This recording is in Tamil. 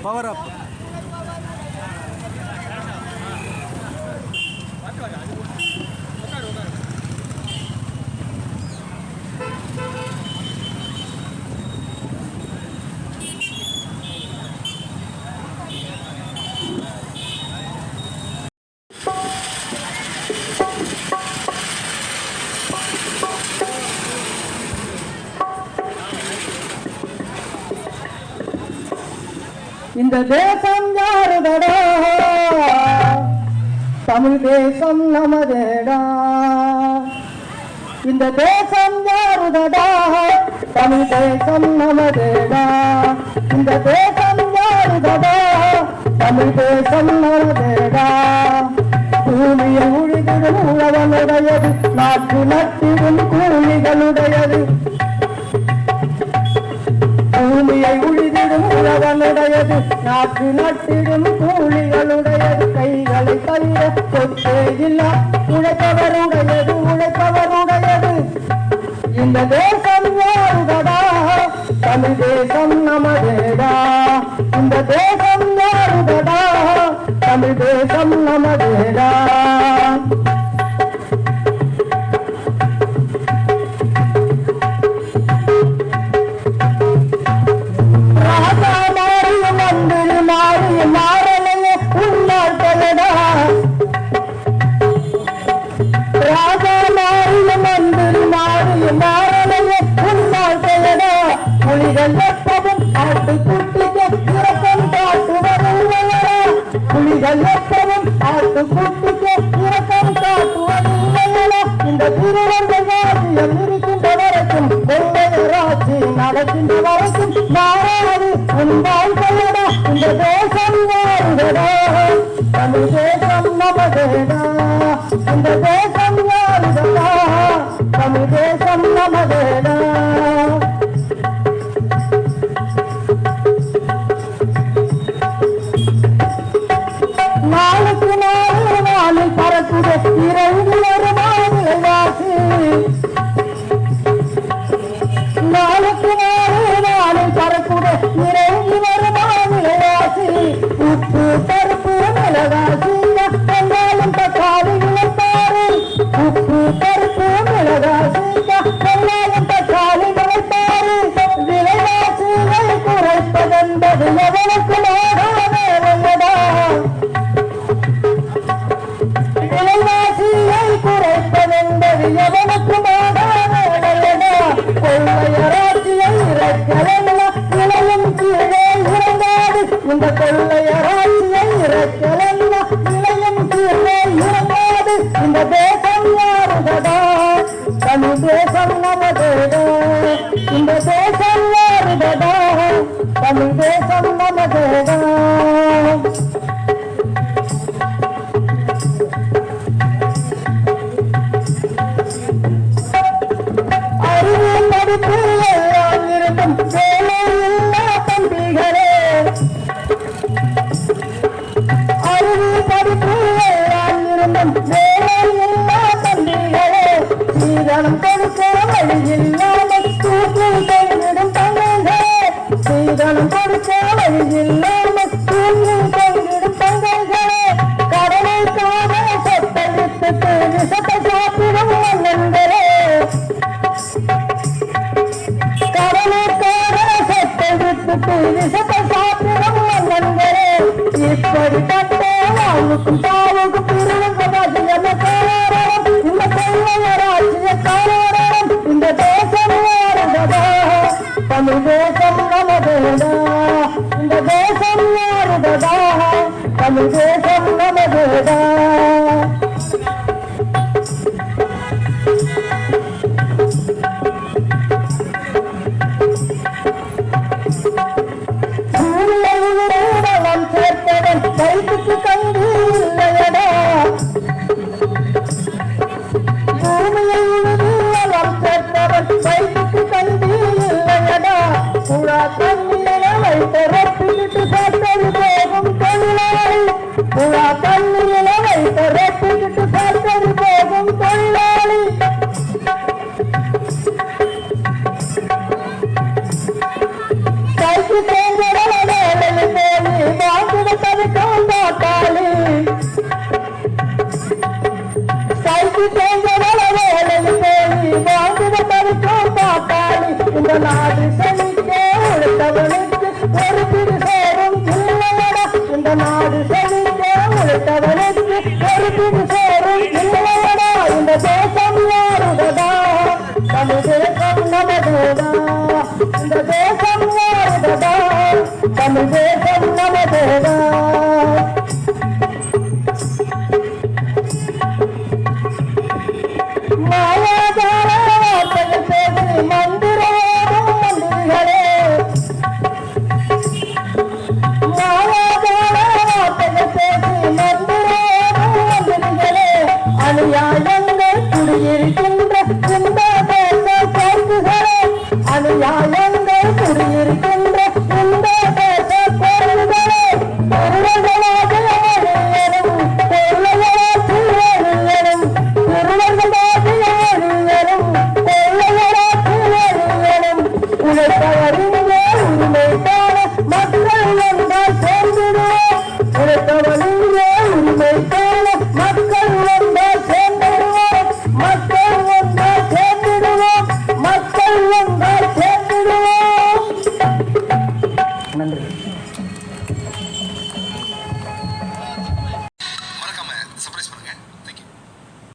Power up. இந்த தேசம் யாருதடா தமிழ் தேசம் நமதேடா இந்த தேசம் யாருதடா தமிழ் தேசம் நமதேடா இந்த தேசம் யாருதடா தமிழ் தேசம் நமதேடா பூமியை உழுதிடும் உழவனுடையது நாட்டு நட்டிடும் கூலிகளுடையது பூமியை உழுதிடும் உழவனுடையது நாட்டு நட்டிடும் கூலிகளுடையது கைகளை தவிர சொத்தே இல்லா உழைப்பவருடையது உழைப்பவருடையது இந்த தேசம் யாருதடா தமிழ் தேசம் நமதேடா இந்த தேசம் யாருதடா தமிழ் தேசம் நமதேடா இந்த திருவந்தாட்சியம் இருக்கின்ற வரைக்கும் வெள்ளையராட்சி நடக்கின்ற வரைக்கும் மாறாது உண்டால் கொள்ளடா இந்த தேசம் யாருதடா தமிழ் தேசம் நமதேடா இந்த தேசம் யாருதடா தமிழ் தேசம் நமதேடா நாளுக்கு நாள் நாளில் பறக்குது இறங்கி ஒரு மாநிலவாசி நாளுக்கு நாள் நாளில் பறக்குது இறங்கி ஒரு மாநிலவாசி உப்பு பருப்பு மிளகாசி வெங்காயம் தக்காளி இழைப்பாரு உப்பு பருப்பு மிளகாசி வெங்காயம் தக்காளி இழைப்பாரு விலைவாசிகளை குறைப்பதென்பது எவனுக்கு நாடாதேடா விலைவாசியை குறைப்பதென்பது எவனுக்கு நாடாதேடா கொள்ளையராட்சியை இறக்கலன்னா விலையும் கீழே இறங்காது இந்த கொள்ளையராட்சியை இறக்கலன்னா விலையும் கீழே இறங்காது இந்த தேசம் யாருதடா தமிழ் தேசம் நமதேடா இந்த தேசம் யாருதடா தமிழ் தேசம் நமதேடா அறிவியல் படிப்பு எல்லாம் இருந்தும் வேலை இல்லா தம்பிகளே அறிவியல் படிப்பு எல்லாம் இருந்தும் வேலை இல்லா தம்பிகளே சீதனம் கொடுக்க வழி இல்லாமல் தூக்கில் கைவிடும் தங்கைகளே சீதனம் கொடுக்க வழி இல்லாமல் தூக்கில் கைவிடும் தங்கைகளே கடனைக்காக சொத்தை விட்டுட்டு விஷத்தை சாப்பிடும் மன்னன்களே கடனைக்காக சொத்தை விட்டுட்டு விஷத்தை சாப்பிடும் மன்னன்களே இப்படிப்பட்ட வாழ்வுக்கும் தாவுக்கும் திருவங்கராட்சி என்ன காரணம் இந்த கொள்ளையராட்சிய காரணம் இந்த தேசம் யாருதடா தமிழ் தேசம் நமதேடா இந்த தேசம் யாருதடா தமிழ் தேசம் நமதேடா வளம் சேர்த்தவன் வயிற்றுக்கு கண்டு இல்லையடா பூமியை உழுது வளம் சேர்த்தவன் வயிற்றுக்கு கண்டு இல்லையடா நாடு செழிக்க உழைத்தவனுக்கு ஒரு பிடி சோறும் இல்லையடா. இந்த நாடு செழிக்க உழைத்தவனுக்கு ஒரு பிடி சோறும் இல்லையடா. இந்த தேசம் யாருதடா? தமிழ் தேசம் நமதுடா. இந்த தேசம் யாருதடா? தமிழ் தேசம் நமதுடா. மாயாஜால வார்த்தைகள் பேசி மந்திரோடும் மந்திரிகளே, மாயாஜால வார்த்தைகள் பேசி மந்திரோடும் மந்திரிகளே, அநியாயங்கள் குடியிருக்கின்ற இந்த தேச போக்குகளே, அநியாயங்கள் குடியிருக்கின்ற இந்த தேச போக்குகளே, திருவர்களாக எழியனும் கொள்ளையராட்சி எழியனும், திருவர்களாக எழியனும் கொள்ளையராட்சி எழியனும், உழைத்தவரிங்கே உரிமைக்கான மக்கள் வந்தால் சேர்ந்திடுவோம். உழைத்தவரிங்கே உரிமைக்கான மக்கள் வந்தால் சேர்ந்திடுவோம். மக்கள் வந்தால் சேர்ந்திடுவோம். மக்கள் வந்தால் சேர்ந்திடுவோம். நன்றி.